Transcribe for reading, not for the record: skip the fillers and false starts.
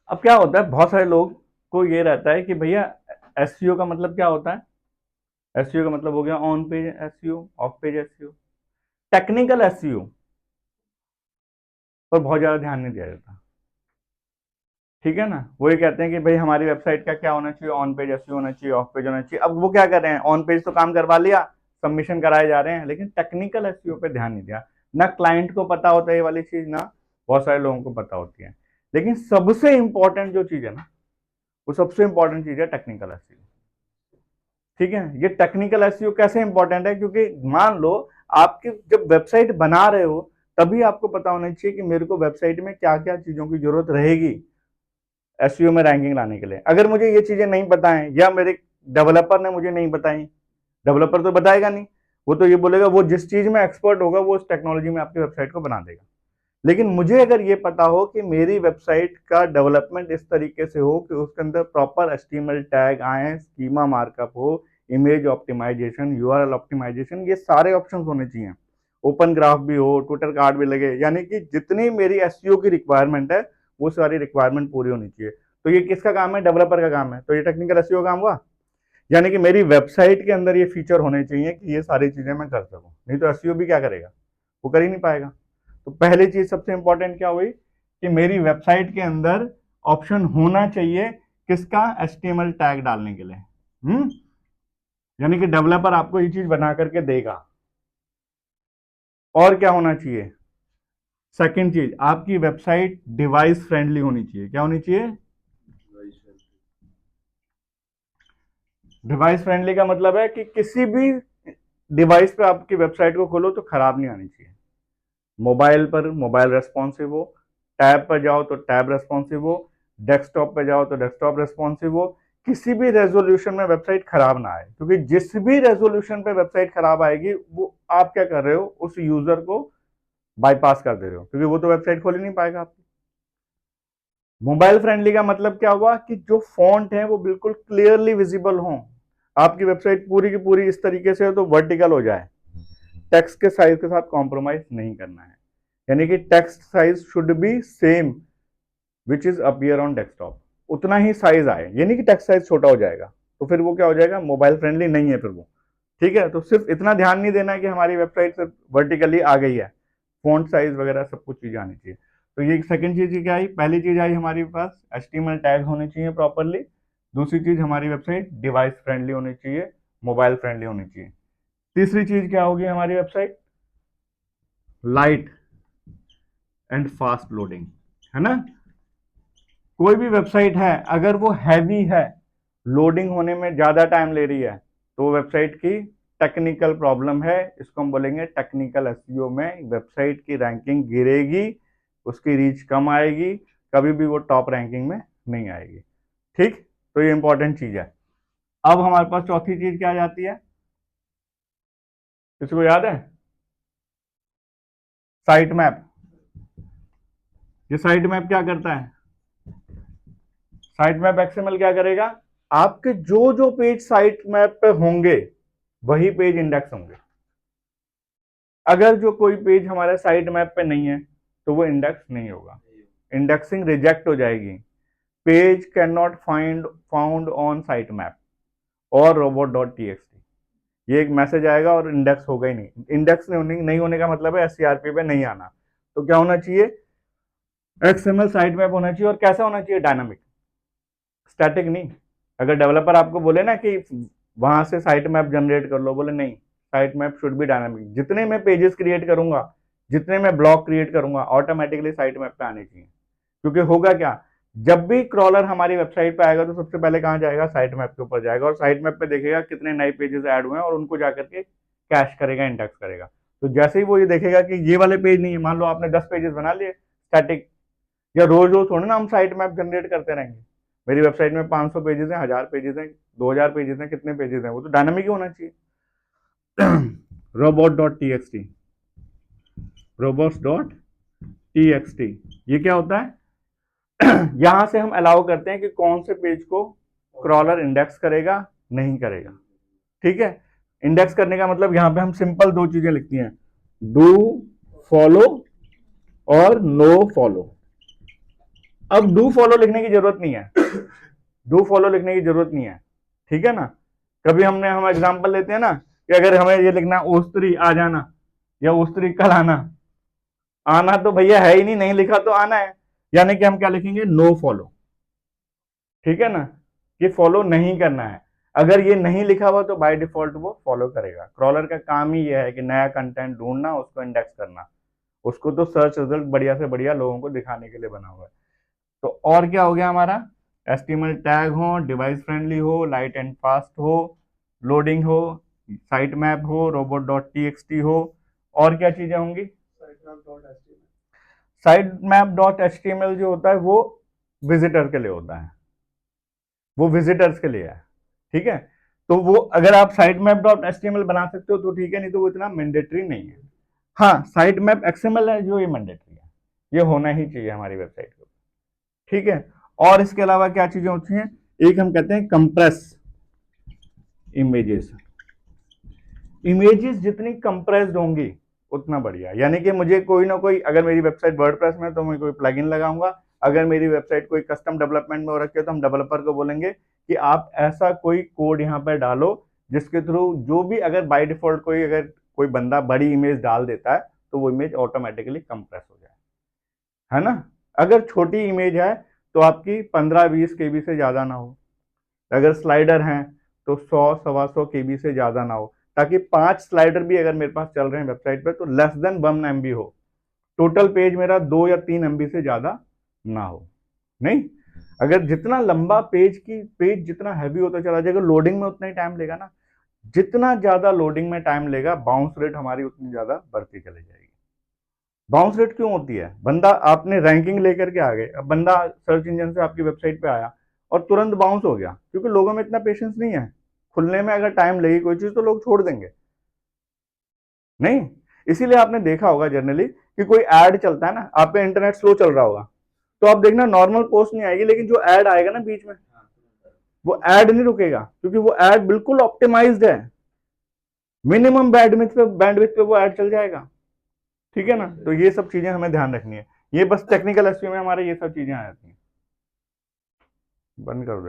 अब क्या होता है, बहुत सारे लोग को ये रहता है कि भैया एसईओ का मतलब क्या होता है। एसईओ का मतलब हो गया on page SEO, of page SEO, technical SEO पर बहुत ज्यादा ध्यान नहीं दिया जाता। ठीक है ना, वो ये कहते हैं कि भाई हमारी वेबसाइट का क्या होना चाहिए, ऑन पेज एसईओ होना चाहिए, ऑफ पेज होना चाहिए। अब वो क्या कर रहे हैं, ऑन पेज तो काम करवा लिया, सबमिशन कराए जा रहे हैं, लेकिन टेक्निकल एसईओ पे ध्यान नहीं दिया। ना क्लाइंट को पता होता है ये वाली चीज, ना बहुत सारे लोगों को पता होती है। लेकिन सबसे इंपॉर्टेंट जो चीज है ना, वो सबसे इंपॉर्टेंट चीज है टेक्निकल एसईओ। ठीक है, ये टेक्निकल एसईओ कैसे इंपॉर्टेंट है, क्योंकि मान लो आपकी जब वेबसाइट बना रहे हो तभी आपको पता होना चाहिए कि मेरे को वेबसाइट में क्या क्या चीजों की जरूरत रहेगी एसईओ में रैंकिंग लाने के लिए। अगर मुझे ये चीजें नहीं पता है या मेरे डेवलपर ने मुझे नहीं बताई, डेवलपर तो बताएगा नहीं, वो तो ये बोलेगा, वो जिस चीज में एक्सपर्ट होगा वो उस टेक्नोलॉजी में आपकी वेबसाइट को बना देगा। लेकिन मुझे अगर ये पता हो कि मेरी वेबसाइट का डेवलपमेंट इस तरीके से हो कि उसके अंदर प्रॉपर एचटीएमएल टैग आए, स्कीमा मार्कअप हो, इमेज ऑप्टिमाइजेशन, यूआरएल ऑप्टिमाइजेशन, ये सारे ऑप्शन होने चाहिए, ओपन ग्राफ भी हो, ट्विटर कार्ड भी लगे, यानी कि जितनी मेरी एसईओ की रिक्वायरमेंट है वो सारी रिक्वायरमेंट पूरी होनी चाहिए। तो ये किसका काम है, डेवलपर का काम है। तो ये टेक्निकल एसईओ काम हुआ, यानी कि मेरी वेबसाइट के अंदर ये फीचर होने चाहिए कि ये सारी चीजें मैं कर सकूं, नहीं तो एसईओ भी क्या करेगा, वो कर ही नहीं पाएगा। तो पहली चीज सबसे इंपॉर्टेंट क्या हुई कि मेरी वेबसाइट के अंदर ऑप्शन होना चाहिए किसका, एचटीएमएल टैग डालने के लिए। यानी कि डेवलपर आपको ये चीज बना करके देगा। और क्या होना चाहिए, सेकंड चीज, आपकी वेबसाइट डिवाइस फ्रेंडली होनी चाहिए। क्या होनी चाहिए, डिवाइस फ्रेंडली का मतलब है कि किसी भी डिवाइस पे आपकी वेबसाइट को खोलो तो खराब नहीं आनी चाहिए। मोबाइल पर मोबाइल रेस्पॉन्सिव हो, टैब पर जाओ तो टैब रेस्पॉन्सिव हो, डेस्कटॉप पे जाओ तो डेस्कटॉप रेस्पॉन्सिव हो, किसी भी रेजोल्यूशन में वेबसाइट खराब ना आए। क्योंकि जिस भी रेजोल्यूशन पे वेबसाइट खराब आएगी वो आप क्या कर रहे हो, उस यूजर को बाईपास कर दे रहे हो, क्योंकि वो तो वेबसाइट खोल ही नहीं पाएगा आपकी। मोबाइल फ्रेंडली का मतलब क्या हुआ कि जो फॉन्ट है वो बिल्कुल क्लियरली विजिबल हो, आपकी वेबसाइट पूरी की पूरी इस तरीके से हो तो वर्टिकल हो जाए, टेक्स्ट के साइज के साथ कॉम्प्रोमाइज नहीं करना है। यानी कि text size should be same which is appear on desktop, उतना ही साइज आए, यानी कि टेक्स्ट साइज छोटा हो जाएगा तो फिर वो क्या हो जाएगा, मोबाइल फ्रेंडली नहीं है फिर वो। ठीक है, तो सिर्फ इतना ध्यान नहीं देना कि हमारी वेबसाइट सिर्फ वर्टिकली आ गई है, फॉन्ट साइज वगैरह सब कुछ चीजें आनी चाहिए। तो ये सेकंड चीज क्या आई, पहली चीज आई हमारे पास एचटीएमएल टैग होने चाहिए प्रॉपरली। दूसरी चीज हमारी वेबसाइट डिवाइस फ्रेंडली होनी चाहिए, मोबाइल फ्रेंडली होनी चाहिए। तीसरी चीज क्या होगी हमारी website, light and fast loading, है ना। कोई भी वेबसाइट है अगर वो हैवी है, लोडिंग होने में ज्यादा टाइम ले रही है, तो वो वेबसाइट की टेक्निकल प्रॉब्लम है। इसको हम बोलेंगे टेक्निकल एसईओ में वेबसाइट की रैंकिंग गिरेगी, उसकी रीच कम आएगी, कभी भी वो टॉप रैंकिंग में नहीं आएगी। ठीक, तो ये इंपॉर्टेंट चीज है। अब हमारे पास चौथी चीज क्या आ जाती है, किसी को याद है, साइट मैप। ये साइट मैप क्या करता है, साइट मैप एक्सएमएल क्या करेगा, आपके जो जो पेज साइट मैप पे होंगे वही पेज इंडेक्स होंगे। अगर जो कोई पेज हमारे साइट मैप पे नहीं है तो वो इंडेक्स नहीं होगा, इंडेक्सिंग रिजेक्ट हो जाएगी। Page can not find found on site map और robot.txt, ये एक मैसेज आएगा और इंडेक्स होगा ही नहीं। इंडेक्स नहीं होने का मतलब है एससीआरपी पे नहीं आना। तो क्या होना चाहिए, एक्सएमएल साइट मैप होना चाहिए। और कैसा होना चाहिए, डायनामिक, स्टैटिक नहीं। अगर डेवलपर आपको बोले ना कि वहां से साइट मैप जनरेट कर लो, बोले नहीं, site map should be dynamic. जितने मैं पेजेस क्रिएट करूंगा, जितने मैं ब्लॉक क्रिएट करूंगा, ऑटोमेटिकली साइट मैप पे आने चाहिए। क्योंकि होगा क्या, जब भी क्रॉलर हमारी वेबसाइट पे आएगा तो सबसे पहले कहां जाएगा, साइट मैप के ऊपर जाएगा, और साइट मैप पे देखेगा कितने नए पेजेस ऐड हुए हैं और उनको जाकर के कैश करेगा, इंडेक्स करेगा। तो जैसे ही वो ये देखेगा कि ये वाले पेज नहीं है, मान लो आपने 10 पेजेस बना लिए स्टैटिक, या रोज रोज थोड़ी ना हम साइट मैप जनरेट करते रहेंगे। मेरी वेबसाइट में 500 पेजेस हैं, 1000 पेजेस हैं, 2000 पेजेस हैं, कितने पेजेस हैं, वो तो डायनामिक ही होना चाहिए। robot.txt, robots.txt, ये क्या होता है, यहां से हम अलाउ करते हैं कि कौन से पेज को क्रॉलर इंडेक्स करेगा, नहीं करेगा। ठीक है, इंडेक्स करने का मतलब यहां पे हम सिंपल दो चीजें लिखती हैं, डू फॉलो और नो फॉलो। अब डू फॉलो लिखने की जरूरत नहीं है, डू फॉलो लिखने की जरूरत नहीं है, ठीक है ना। कभी हम एग्जांपल लेते हैं ना कि अगर हमें ये लिखना ओस्त्री आ जाना या ओस्त्री कल आना, आना तो भैया है ही नहीं, नहीं लिखा तो आना है, यानी कि हम क्या लिखेंगे, नो फॉलो, ठीक है ना, कि फॉलो नहीं करना है। अगर ये नहीं लिखा हुआ तो बाय डिफॉल्ट वो फॉलो करेगा। क्रॉलर का काम ही ये है कि नया कंटेंट ढूंढना, उसको इंडेक्स करना, उसको तो सर्च रिजल्ट बढ़िया से बढ़िया लोगों को दिखाने के लिए बना हुआ है। तो और क्या हो गया हमारा, एचटीएमएल टैग हो, डिवाइस फ्रेंडली हो, लाइट एंड फास्ट हो, लोडिंग हो, साइट मैप हो, रोबोट डॉट टी हो, और क्या चीजें होंगी, साइट मैप डॉट एच जो होता है वो विजिटर के लिए होता है, वो विजिटर्स के लिए है, ठीक है। तो वो अगर आप साइट मैप डॉट एच बना सकते हो तो ठीक है, नहीं तो वो इतना मैंडेटरी नहीं है। हाँ, साइट मैप एक्सएमएल है जो ये मैंडेटरी है, ये होना ही चाहिए हमारी वेबसाइट को, ठीक है। और इसके अलावा क्या चीजें होती हैं, एक हम कहते हैं कंप्रेस इमेजेस, इमेजेस जितनी कंप्रेस्ड होंगी उतना बढ़िया, यानी कि मुझे कोई ना कोई, अगर मेरी वेबसाइट वर्डप्रेस में है तो मैं कोई प्लगइन लगाऊंगा, अगर मेरी वेबसाइट कोई कस्टम डेवलपमेंट में हो रखी है तो हम डेवलपर को बोलेंगे कि आप ऐसा कोई कोड यहाँ पर डालो जिसके थ्रू जो भी, अगर बाय डिफॉल्ट कोई, अगर कोई बंदा बड़ी इमेज डाल देता है तो वो इमेज ऑटोमेटिकली कंप्रेस हो जाए, है ना। अगर छोटी इमेज है तो आपकी 15-20 केबी से ज्यादा ना हो, अगर स्लाइडर हैं तो 100-125 केबी से ज्यादा ना हो, ताकि 5 स्लाइडर भी अगर मेरे पास चल रहे हैं वेबसाइट पे तो लेस देन 1 MB हो, टोटल पेज मेरा 2 या 3 MB से ज्यादा ना हो। नहीं, अगर जितना लंबा पेज जितना हैवी होता चला जाएगा, लोडिंग में उतना ही टाइम लेगा ना, जितना ज्यादा लोडिंग में टाइम लेगा बाउंस रेट हमारी उतनी ज्यादा बढ़ती चली जाएगी। बाउंस रेट क्यों होती है, बंदा आपने रैंकिंग लेकर के आ गए, अब बंदा सर्च इंजन से आपकी वेबसाइट पे आया और तुरंत बाउंस हो गया, क्योंकि लोगों में इतना पेशेंस नहीं है, खुलने में अगर टाइम लगी कोई चीज तो लोग छोड़ देंगे, नहीं। इसीलिए आपने देखा होगा जनरली कि कोई ऐड चलता है ना, आपका इंटरनेट स्लो चल रहा होगा तो आप देखना नॉर्मल पोस्ट नहीं आएगी, लेकिन जो ऐड आएगा ना बीच में, वो ऐड नहीं रुकेगा, क्योंकि वो ऐड बिल्कुल ऑप्टिमाइज्ड है, मिनिमम बैंडविड्थ पे वो ऐड चल जाएगा, ठीक है ना। तो ये सब चीजें हमें ध्यान रखनी है, ये बस टेक्निकल एसईओ में हमारे ये सब चीजें आ जाती हैं। बंद कर दो।